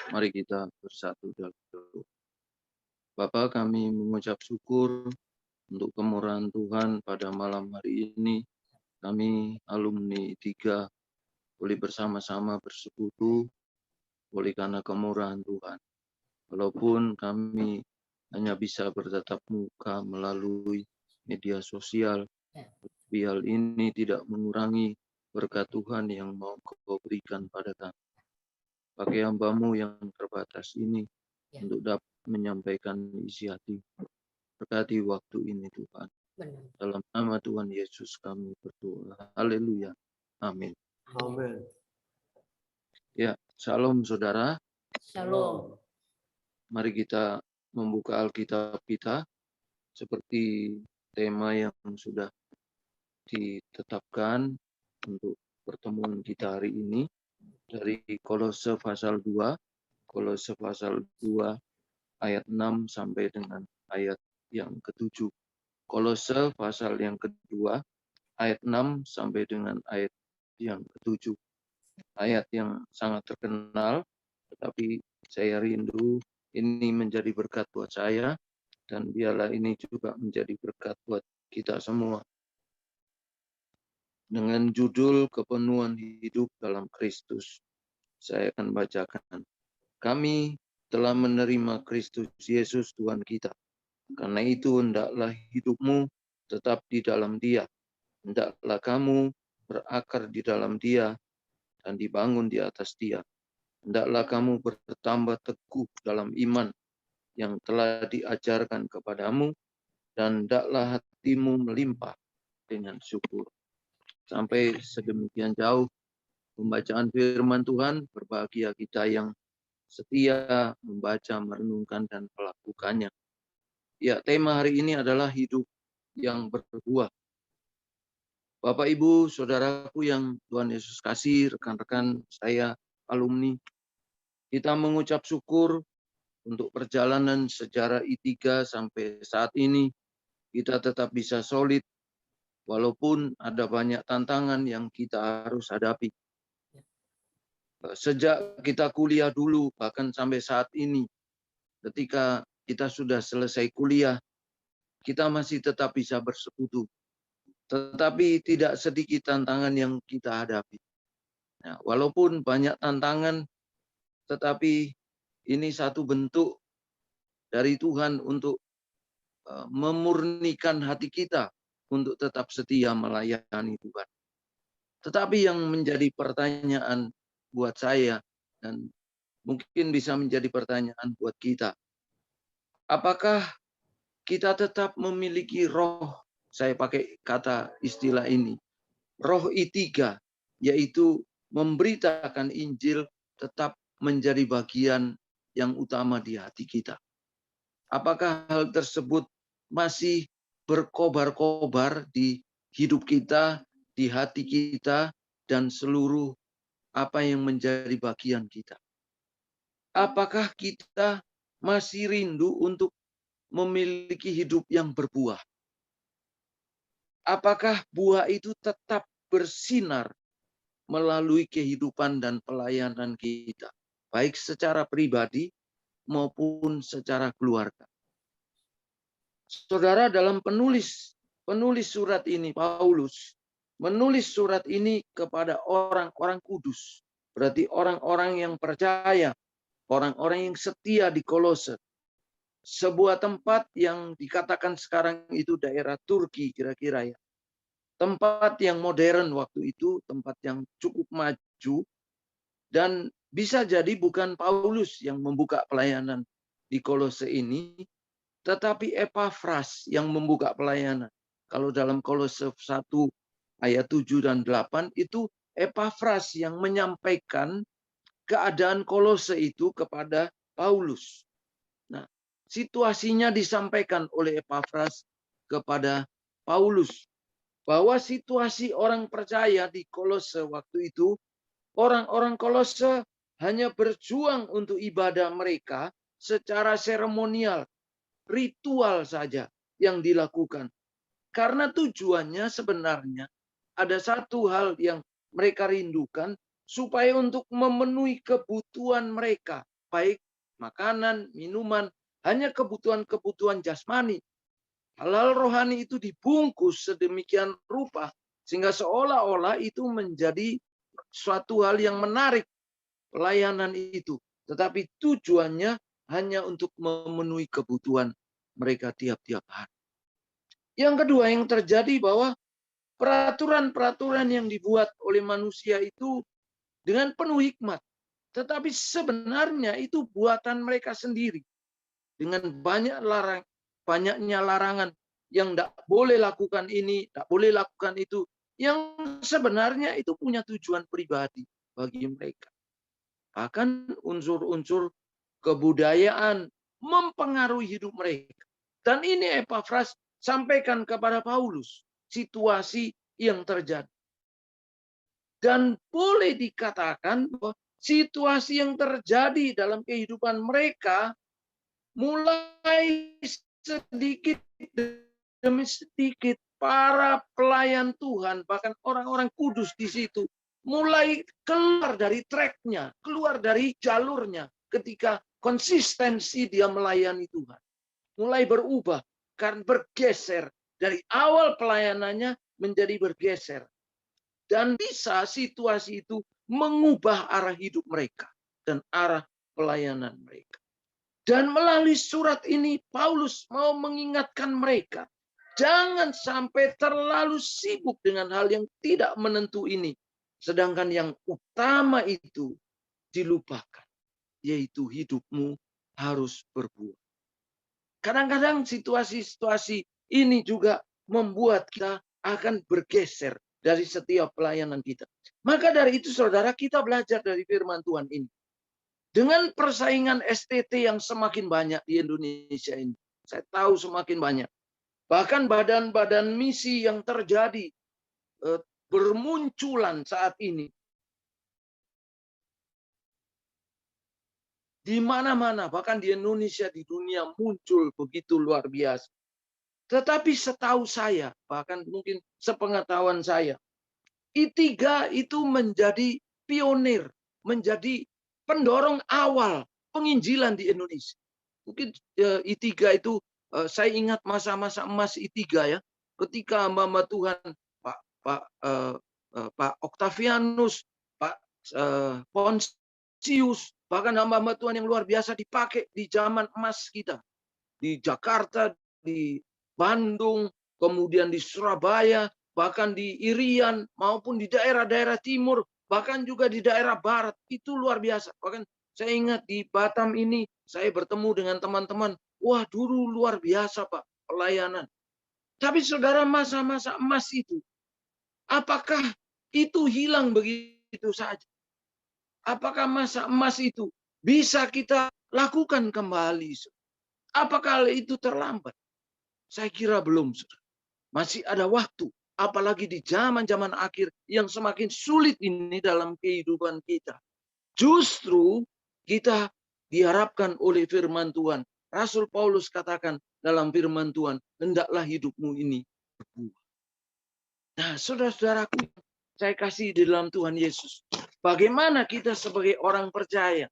Mari kita bersatu dalam doa. Bapa, kami mengucap syukur untuk kemurahan Tuhan pada malam hari ini. Kami alumni 3 boleh bersama-sama bersekutu oleh karena kemurahan Tuhan. Walaupun kami hanya bisa bertatap muka melalui media sosial, tapi hal ini tidak mengurangi berkat Tuhan yang mau Kau berikan pada kami. Pakai hamba-Mu yang terbatas ini untuk dapat menyampaikan isi hati. Berkati waktu ini Tuhan. Dalam nama Tuhan Yesus kami berdoa. Haleluya. Amin. Amin. Ya, shalom saudara. Shalom. Mari kita membuka Alkitab kita seperti tema yang sudah ditetapkan untuk pertemuan kita hari ini dari Kolose pasal 2, Kolose pasal 2 ayat 6 sampai dengan ayat yang ke-7. Kolose pasal yang kedua ayat 6 sampai dengan ayat yang ke-7. Ayat yang sangat terkenal, tetapi saya rindu ini menjadi berkat buat saya, dan biarlah ini juga menjadi berkat buat kita semua. Dengan judul kepenuhan hidup dalam Kristus, saya akan bacakan. Kami telah menerima Kristus Yesus Tuhan kita. Karena itu hendaklah hidupmu tetap di dalam Dia. Hendaklah kamu berakar di dalam Dia dan dibangun di atas Dia. Hendaklah kamu bertambah teguh dalam iman yang telah diajarkan kepadamu, dan hendaklah hatimu melimpah dengan syukur. Sampai sedemikian jauh pembacaan firman Tuhan. Berbahagia kita yang setia membaca, merenungkan, dan melakukannya. Ya, tema hari ini adalah hidup yang berbuah. Bapak, Ibu, saudaraku yang Tuhan Yesus kasih, rekan-rekan saya, alumni, kita mengucap syukur untuk perjalanan sejarah I3 sampai saat ini. Kita tetap bisa solid, walaupun ada banyak tantangan yang kita harus hadapi. Sejak kita kuliah dulu, bahkan sampai saat ini, ketika kita sudah selesai kuliah, kita masih tetap bisa bersekutu. Tetapi tidak sedikit tantangan yang kita hadapi. Nah, walaupun banyak tantangan, tetapi ini satu bentuk dari Tuhan untuk memurnikan hati kita untuk tetap setia melayani Tuhan. Tetapi yang menjadi pertanyaan buat saya, dan mungkin bisa menjadi pertanyaan buat kita, apakah kita tetap memiliki roh, saya pakai kata istilah ini, roh I3, yaitu memberitakan Injil tetap menjadi bagian yang utama di hati kita. Apakah hal tersebut masih berkobar-kobar di hidup kita, di hati kita, dan seluruh apa yang menjadi bagian kita? Apakah kita masih rindu untuk memiliki hidup yang berbuah? Apakah buah itu tetap bersinar melalui kehidupan dan pelayanan kita, baik secara pribadi maupun secara keluarga? Saudara, dalam penulis surat ini, Paulus menulis surat ini kepada orang-orang kudus, berarti orang-orang yang percaya, orang-orang yang setia di Kolose. Sebuah tempat yang dikatakan sekarang itu daerah Turki kira-kira ya. Tempat yang modern waktu itu, tempat yang cukup maju, dan bisa jadi bukan Paulus yang membuka pelayanan di Kolose ini, tetapi Epafras yang membuka pelayanan. Kalau dalam Kolose 1 ayat 7 dan 8 itu Epafras yang menyampaikan keadaan Kolose itu kepada Paulus. Nah, situasinya disampaikan oleh Epafras kepada Paulus, bahwa situasi orang percaya di Kolose waktu itu, orang-orang Kolose hanya berjuang untuk ibadah mereka secara seremonial, ritual saja yang dilakukan. Karena tujuannya sebenarnya ada satu hal yang mereka rindukan, supaya untuk memenuhi kebutuhan mereka baik makanan, minuman, hanya kebutuhan-kebutuhan jasmani. Hal-hal rohani itu dibungkus sedemikian rupa, sehingga seolah-olah itu menjadi suatu hal yang menarik, pelayanan itu. Tetapi tujuannya hanya untuk memenuhi kebutuhan mereka tiap-tiap hari. Yang kedua yang terjadi bahwa peraturan-peraturan yang dibuat oleh manusia itu dengan penuh hikmat. Tetapi sebenarnya itu buatan mereka sendiri. Dengan banyaknya larangan yang tidak boleh lakukan ini, tidak boleh lakukan itu. Yang sebenarnya itu punya tujuan pribadi bagi mereka. Bahkan unsur-unsur kebudayaan mempengaruhi hidup mereka. Dan ini Epafras sampaikan kepada Paulus situasi yang terjadi. Dan boleh dikatakan bahwa situasi yang terjadi dalam kehidupan mereka mulai sedikit demi sedikit para pelayan Tuhan, bahkan orang-orang kudus di situ, mulai keluar dari tracknya, keluar dari jalurnya ketika konsistensi dia melayani Tuhan. Mulai berubah, karena bergeser dari awal pelayanannya menjadi bergeser. Dan bisa situasi itu mengubah arah hidup mereka dan arah pelayanan mereka. Dan melalui surat ini, Paulus mau mengingatkan mereka, jangan sampai terlalu sibuk dengan hal yang tidak menentu ini. Sedangkan yang utama itu dilupakan, yaitu hidupmu harus berbuah. Kadang-kadang situasi-situasi ini juga membuat kita akan bergeser dari setiap pelayanan kita. Maka dari itu, saudara, kita belajar dari firman Tuhan ini. Dengan persaingan STT yang semakin banyak di Indonesia ini, saya tahu semakin banyak. Bahkan badan-badan misi yang terjadi bermunculan saat ini. Di mana-mana, bahkan di Indonesia, di dunia muncul begitu luar biasa. Tetapi setahu saya, bahkan mungkin sepengetahuan saya, I3 itu menjadi pionir, menjadi pendorong awal penginjilan di Indonesia. Mungkin I3 itu saya ingat masa-masa emas I3 ya, ketika hamba Tuhan Pak Octavianus, Pak Pontius, bahkan hamba Tuhan yang luar biasa dipakai di zaman emas kita. Di Jakarta, di Bandung, kemudian di Surabaya, bahkan di Irian, maupun di daerah-daerah timur, bahkan juga di daerah barat. Itu luar biasa. Bahkan saya ingat di Batam ini, saya bertemu dengan teman-teman. Wah, dulu luar biasa Pak, pelayanan. Tapi saudara, masa-masa emas itu, apakah itu hilang begitu saja? Apakah masa emas itu bisa kita lakukan kembali? Apakah itu terlambat? Saya kira belum. Masih ada waktu. Apalagi di zaman-zaman akhir yang semakin sulit ini dalam kehidupan kita. Justru kita diharapkan oleh firman Tuhan. Rasul Paulus katakan dalam firman Tuhan, hendaklah hidupmu ini berbuah. Nah, saudara-saudaraku, saya kasih di dalam Tuhan Yesus. Bagaimana kita sebagai orang percaya,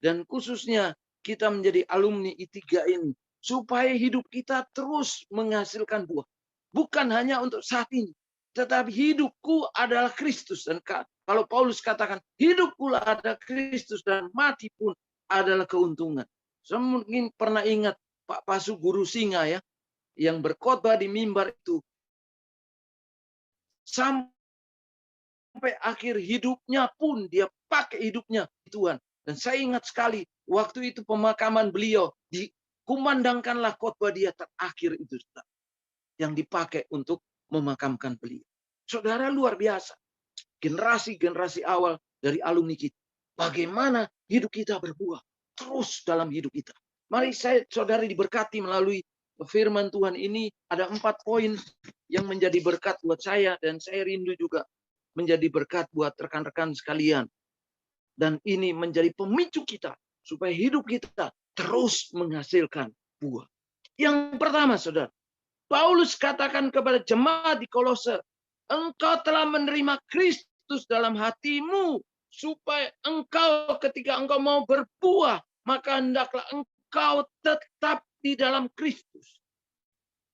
dan khususnya kita menjadi alumni I3 ini, supaya hidup kita terus menghasilkan buah. Bukan hanya untuk saat ini, tetapi hidupku adalah Kristus. Dan kalau Paulus katakan, hidupku adalah Kristus dan mati pun adalah keuntungan. Saya mungkin pernah ingat Pak Pasu Guru Singa ya, yang berkhotbah di mimbar itu. Sampai akhir hidupnya pun dia pakai hidupnya Tuhan. Dan saya ingat sekali, waktu itu pemakaman beliau, dikumandangkanlah khotbah dia terakhir itu. Yang dipakai untuk memakamkan beliau. Saudara, luar biasa. Generasi-generasi awal dari alumni kita. Bagaimana hidup kita berbuah terus dalam hidup kita. Mari saudara diberkati melalui firman Tuhan ini. Ada 4 poin yang menjadi berkat buat saya. Dan saya rindu juga menjadi berkat buat rekan-rekan sekalian. Dan ini menjadi pemicu kita. Supaya hidup kita terus menghasilkan buah. Yang pertama, saudara. Paulus katakan kepada jemaat di Kolose, engkau telah menerima Kristus dalam hatimu, supaya engkau ketika engkau mau berbuah, maka hendaklah engkau tetap di dalam Kristus.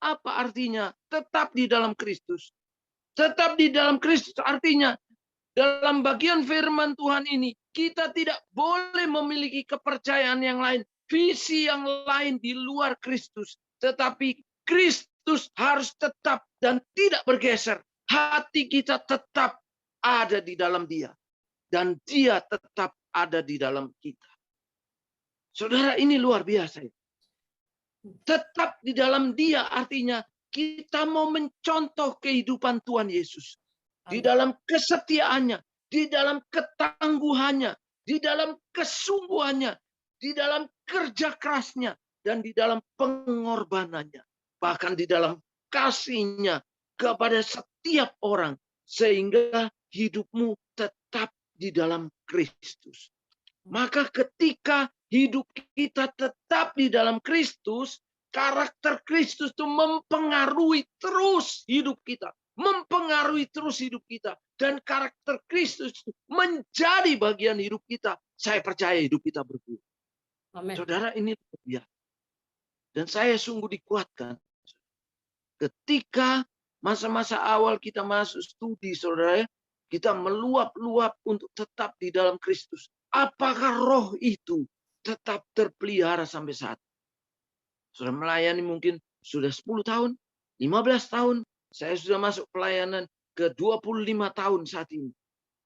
Apa artinya tetap di dalam Kristus? Tetap di dalam Kristus artinya dalam bagian firman Tuhan ini kita tidak boleh memiliki kepercayaan yang lain, visi yang lain di luar Kristus. Tetapi Kristus harus tetap dan tidak bergeser. Hati kita tetap ada di dalam Dia. Dan Dia tetap ada di dalam kita. Saudara, ini luar biasa. Tetap di dalam Dia artinya kita mau mencontoh kehidupan Tuhan Yesus. Di dalam kesetiaannya, di dalam ketangguhannya, di dalam kesungguhannya, di dalam kerja kerasnya, dan di dalam pengorbanannya. Bahkan di dalam kasihnya kepada setiap orang. Sehingga hidupmu tetap di dalam Kristus. Maka ketika hidup kita tetap di dalam Kristus, karakter Kristus itu mempengaruhi terus hidup kita. Mempengaruhi terus hidup kita. Dan karakter Kristus menjadi bagian hidup kita. Saya percaya hidup kita berubah. Amin. Saudara, ini luar biasa. Dan saya sungguh dikuatkan. Ketika masa-masa awal kita masuk studi, saudara, kita meluap-luap untuk tetap di dalam Kristus. Apakah roh itu tetap terpelihara sampai saat ini? Sudah melayani mungkin sudah 10 tahun, 15 tahun. Saya sudah masuk pelayanan ke 25 tahun saat ini.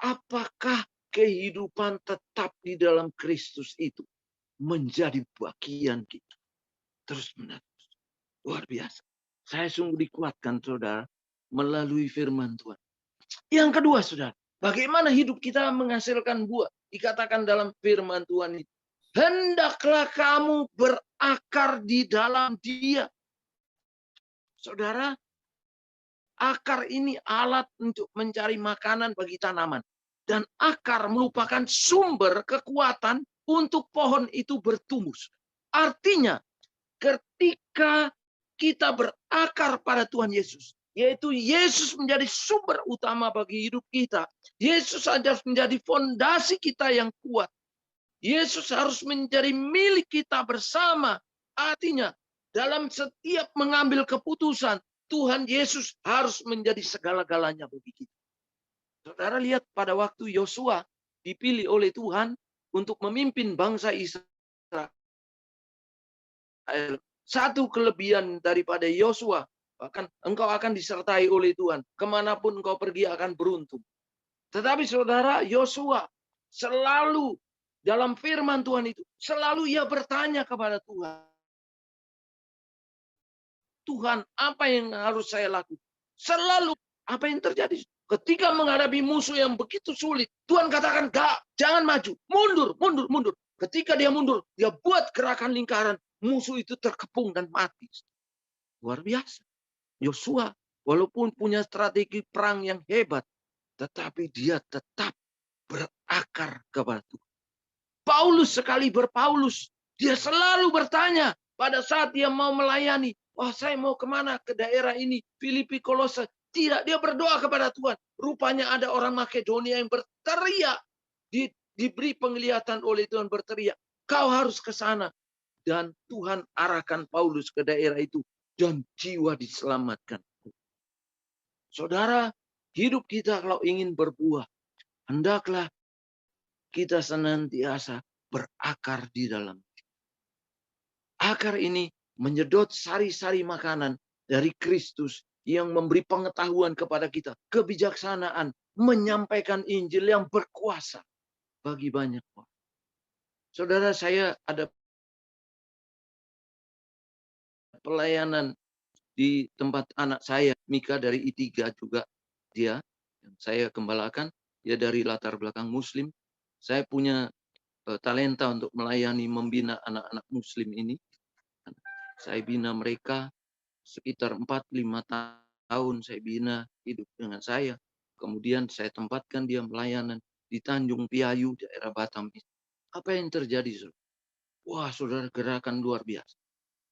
Apakah kehidupan tetap di dalam Kristus itu menjadi bagian kita? Terus menerus. Luar biasa. Saya sungguh dikuatkan, saudara, melalui firman Tuhan. Yang kedua, saudara, bagaimana hidup kita menghasilkan buah? Dikatakan dalam firman Tuhan itu. Hendaklah kamu berakar di dalam Dia. Saudara, akar ini alat untuk mencari makanan bagi tanaman. Dan akar merupakan sumber kekuatan untuk pohon itu bertumbuh. Artinya, ketika kita berakar pada Tuhan Yesus, yaitu Yesus menjadi sumber utama bagi hidup kita. Yesus harus menjadi fondasi kita yang kuat. Yesus harus menjadi milik kita bersama. Artinya, dalam setiap mengambil keputusan, Tuhan Yesus harus menjadi segala-galanya bagi kita. Saudara lihat pada waktu Yosua dipilih oleh Tuhan untuk memimpin bangsa Israel. Satu kelebihan daripada Yosua, bahkan engkau akan disertai oleh Tuhan. Kemanapun engkau pergi akan beruntung. Tetapi saudara, Yosua selalu dalam firman Tuhan itu, selalu ia bertanya kepada Tuhan. Tuhan, apa yang harus saya lakukan? Selalu, apa yang terjadi? Ketika menghadapi musuh yang begitu sulit, Tuhan katakan, jangan maju. Mundur, mundur, mundur. Ketika dia mundur, dia buat gerakan lingkaran. Musuh itu terkepung dan mati. Luar biasa. Yosua, walaupun punya strategi perang yang hebat, tetapi dia tetap berakar kepada Tuhan. Paulus sekali berpaulus, dia selalu bertanya pada saat dia mau melayani. Wah, saya mau kemana? Ke daerah ini, Filipi, Kolose. Tidak, dia berdoa kepada Tuhan. Rupanya ada orang Makedonia yang berteriak. Diberi penglihatan oleh Tuhan berteriak. Kau harus ke sana. Dan Tuhan arahkan Paulus ke daerah itu. Dan jiwa diselamatkan. Saudara, hidup kita kalau ingin berbuah, hendaklah kita senantiasa berakar di dalam. Akar ini menyedot sari-sari makanan dari Kristus yang memberi pengetahuan kepada kita, kebijaksanaan, menyampaikan Injil yang berkuasa bagi banyak orang. Saudara, saya ada pelayanan di tempat anak saya, Mika dari I3 juga dia, yang saya gembalakan, dia dari latar belakang Muslim. Saya punya talenta untuk melayani, membina anak-anak Muslim ini. Saya bina mereka sekitar 4-5 tahun saya bina hidup dengan saya. Kemudian saya tempatkan dia pelayanan di Tanjung Piayu, daerah Batam. Apa yang terjadi, saudara? Wah, saudara, gerakan luar biasa.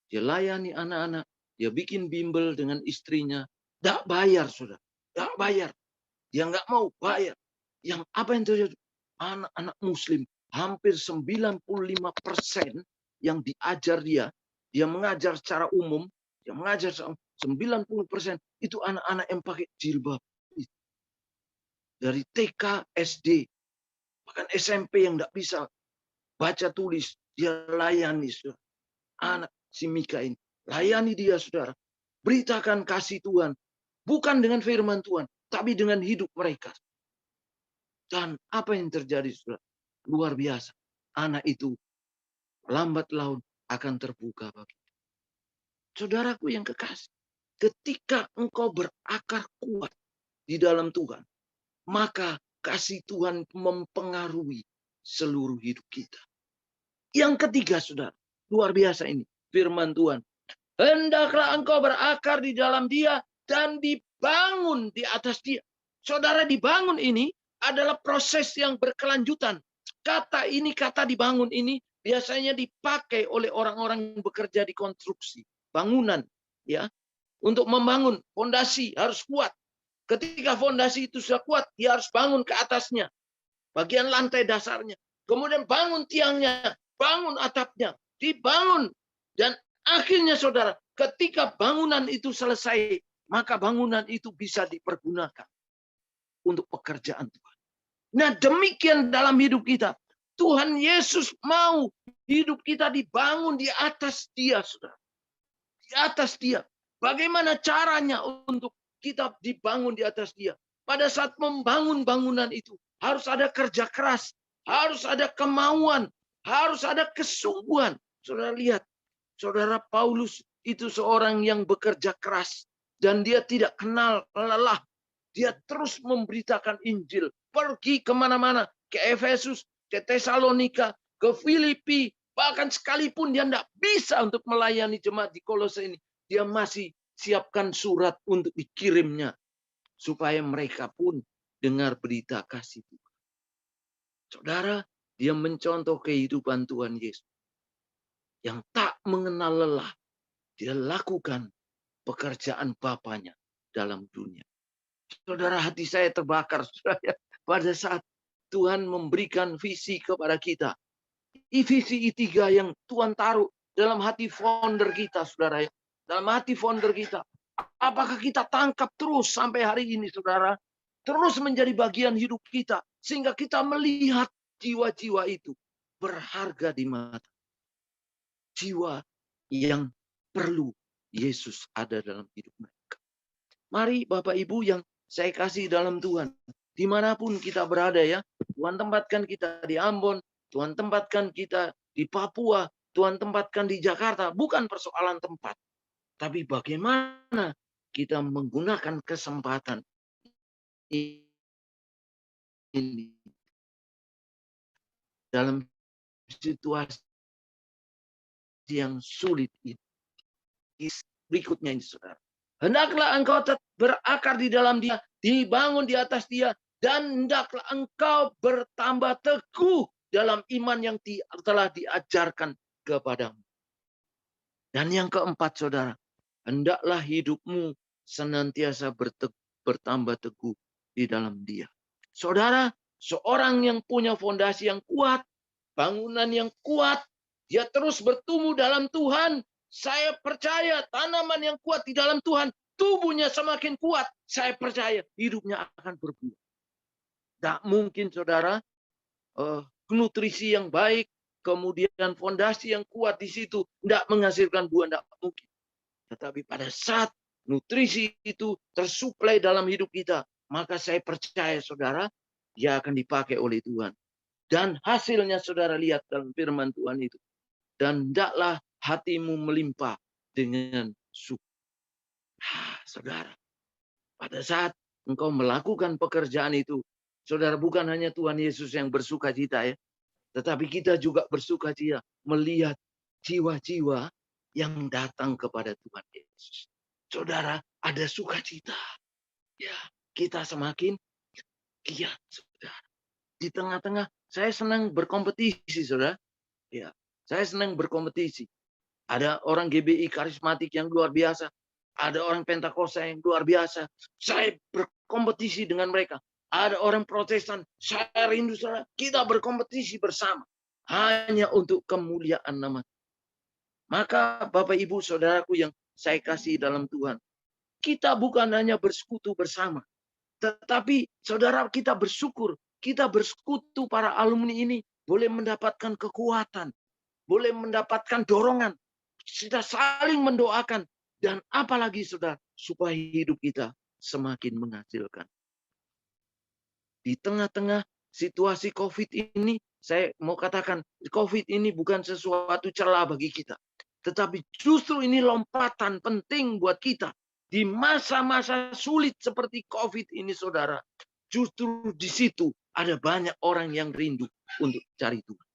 Dia layani anak-anak, dia bikin bimbel dengan istrinya. Tidak bayar, saudara. Tidak bayar. Dia nggak mau bayar. Yang apa yang terjadi? Anak-anak Muslim hampir 95% yang diajar dia mengajar secara umum, dia mengajar 90% itu anak-anak yang pakai jilbab. Dari TK, SD, bahkan SMP yang tidak bisa baca tulis, dia layani, saudara. Anak si Mika ini, layani dia, saudara. Beritakan kasih Tuhan, bukan dengan firman Tuhan, tapi dengan hidup mereka. Dan apa yang terjadi, saudara? Luar biasa. Anak itu lambat laun akan terbuka bagi. Saudaraku yang kekasih, ketika engkau berakar kuat di dalam Tuhan, maka kasih Tuhan mempengaruhi seluruh hidup kita. Yang ketiga, saudara, luar biasa ini firman Tuhan. Hendaklah engkau berakar di dalam Dia dan dibangun di atas Dia. Saudara, dibangun ini adalah proses yang berkelanjutan. Kata dibangun ini biasanya dipakai oleh orang-orang yang bekerja di konstruksi bangunan, ya. Untuk membangun fondasi harus kuat. Ketika fondasi itu sudah kuat, dia harus bangun ke atasnya. Bagian lantai dasarnya. Kemudian bangun tiangnya, bangun atapnya, dibangun. Dan akhirnya, saudara, ketika bangunan itu selesai, maka bangunan itu bisa dipergunakan untuk pekerjaan Tuhan. Nah, demikian dalam hidup kita. Tuhan Yesus mau hidup kita dibangun di atas Dia, saudara. Di atas Dia. Bagaimana caranya untuk kita dibangun di atas Dia? Pada saat membangun bangunan itu, harus ada kerja keras, harus ada kemauan, harus ada kesungguhan. Saudara lihat, saudara Paulus itu seorang yang bekerja keras. Dan dia tidak kenal lelah. Dia terus memberitakan Injil. Pergi kemana-mana. Ke Efesus, ke Tesalonika, ke Filipi. Bahkan sekalipun dia tidak bisa untuk melayani jemaat di Kolose ini. Dia masih siapkan surat untuk dikirimnya. Supaya mereka pun dengar berita kasih Tuhan. Saudara, dia mencontoh kehidupan Tuhan Yesus. Yang tak mengenal lelah. Dia lakukan pekerjaan Bapanya dalam dunia. Saudara, hati saya terbakar. Saudara, pada saat Tuhan memberikan visi kepada kita. Visi I3 yang Tuhan taruh dalam hati founder kita, saudara. Dalam hati founder kita. Apakah kita tangkap terus sampai hari ini, saudara? Terus menjadi bagian hidup kita. Sehingga kita melihat jiwa-jiwa itu berharga di mata. Jiwa yang perlu Yesus ada dalam hidup mereka. Mari Bapak Ibu yang saya kasih dalam Tuhan. Dimanapun kita berada ya. Tuhan tempatkan kita di Ambon. Tuhan tempatkan kita di Papua. Tuhan tempatkan di Jakarta. Bukan persoalan tempat. Tapi bagaimana kita menggunakan kesempatan ini dalam situasi yang sulit ini. Berikutnya ini, saudara. Hendaklah engkau berakar di dalam Dia, dibangun di atas Dia, dan hendaklah engkau bertambah teguh dalam iman yang telah diajarkan kepadamu. Dan yang keempat, saudara, hendaklah hidupmu senantiasa bertambah teguh di dalam Dia. Saudara, seorang yang punya fondasi yang kuat, bangunan yang kuat, dia terus bertumbuh dalam Tuhan. Saya percaya tanaman yang kuat di dalam Tuhan, tubuhnya semakin kuat. Saya percaya hidupnya akan berbuah. Tak mungkin, saudara, nutrisi yang baik, kemudian fondasi yang kuat di situ, tidak menghasilkan buah, tidak mungkin. Tetapi pada saat nutrisi itu tersuplai dalam hidup kita, maka saya percaya, saudara, dia akan dipakai oleh Tuhan. Dan hasilnya, saudara lihat dalam firman Tuhan itu. Dan hendaklah hatimu melimpah dengan suka. Saudara, pada saat engkau melakukan pekerjaan itu, saudara, bukan hanya Tuhan Yesus yang bersuka cita ya, tetapi kita juga bersuka cita melihat jiwa-jiwa yang datang kepada Tuhan Yesus. Saudara, ada sukacita. Ya, kita semakin giat, saudara. Di tengah-tengah, saya senang berkompetisi, saudara. Ya, saya senang berkompetisi. Ada orang GBI karismatik yang luar biasa. Ada orang Pentakosta yang luar biasa. Saya berkompetisi dengan mereka. Ada orang Protestan, saya rindu saudara, kita berkompetisi bersama. Hanya untuk kemuliaan nama. Maka Bapak Ibu Saudaraku yang saya kasih dalam Tuhan. Kita bukan hanya bersekutu bersama. Tetapi saudara kita bersyukur. Kita bersekutu para alumni ini boleh mendapatkan kekuatan. Boleh mendapatkan dorongan. Kita saling mendoakan. Dan apalagi saudara, supaya hidup kita semakin menghasilkan. Di tengah-tengah situasi COVID ini, saya mau katakan, COVID ini bukan sesuatu celah bagi kita. Tetapi justru ini lompatan penting buat kita. Di masa-masa sulit seperti COVID ini, saudara. Justru di situ ada banyak orang yang rindu untuk cari Tuhan.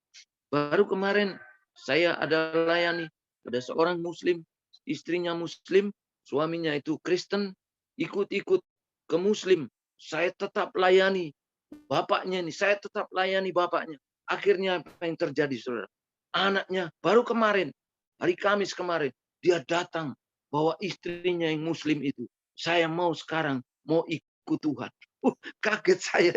Baru kemarin saya ada layani, ada seorang Muslim, istrinya Muslim, suaminya itu Kristen, ikut-ikut ke Muslim. Saya tetap layani bapaknya ini, saya tetap layani bapaknya. Akhirnya apa yang terjadi, saudara? Anaknya baru kemarin, hari Kamis kemarin, dia datang bawa istrinya yang Muslim itu. Saya mau sekarang, mau ikut Tuhan. Kaget saya.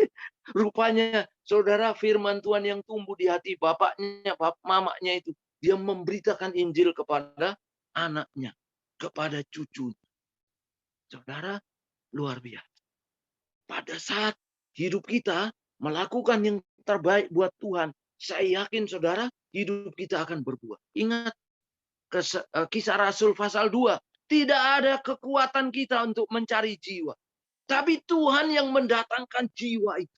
Rupanya, saudara, firman Tuhan yang tumbuh di hati bapaknya, mamanya itu. Dia memberitakan Injil kepada anaknya, kepada cucunya. Saudara, luar biasa. Pada saat hidup kita melakukan yang terbaik buat Tuhan, saya yakin saudara, hidup kita akan berbuah. Ingat Kisah Rasul pasal 2. Tidak ada kekuatan kita untuk mencari jiwa. Tapi Tuhan yang mendatangkan jiwa itu.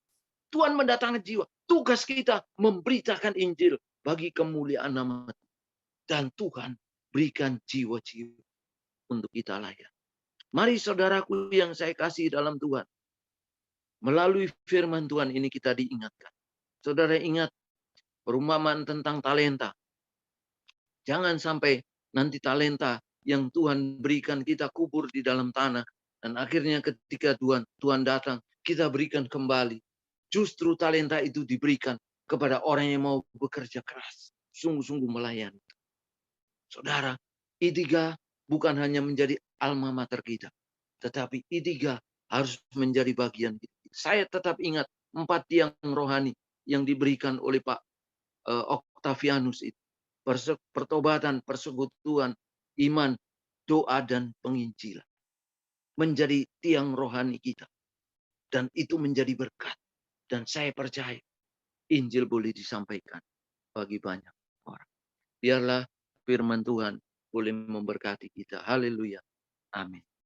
Tuhan mendatangkan jiwa. Tugas kita memberitakan Injil bagi kemuliaan nama Tuhan. Dan Tuhan berikan jiwa-jiwa untuk kita layak. Mari saudaraku yang saya kasih dalam Tuhan. Melalui firman Tuhan ini kita diingatkan. Saudara ingat perumpamaan tentang talenta. Jangan sampai nanti talenta yang Tuhan berikan kita kubur di dalam tanah. Dan akhirnya ketika Tuhan datang, kita berikan kembali. Justru talenta itu diberikan kepada orang yang mau bekerja keras. Sungguh-sungguh melayani. Saudara, I3 bukan hanya menjadi alma mater kita. Tetapi I3 harus menjadi bagian kita. Saya tetap ingat 4 tiang rohani yang diberikan oleh Pak Octavianus itu. Pertobatan, persekutuan, iman, doa, dan penginjilan. Menjadi tiang rohani kita. Dan itu menjadi berkat. Dan saya percaya Injil boleh disampaikan bagi banyak orang. Biarlah firman Tuhan boleh memberkati kita. Haleluya. Amin.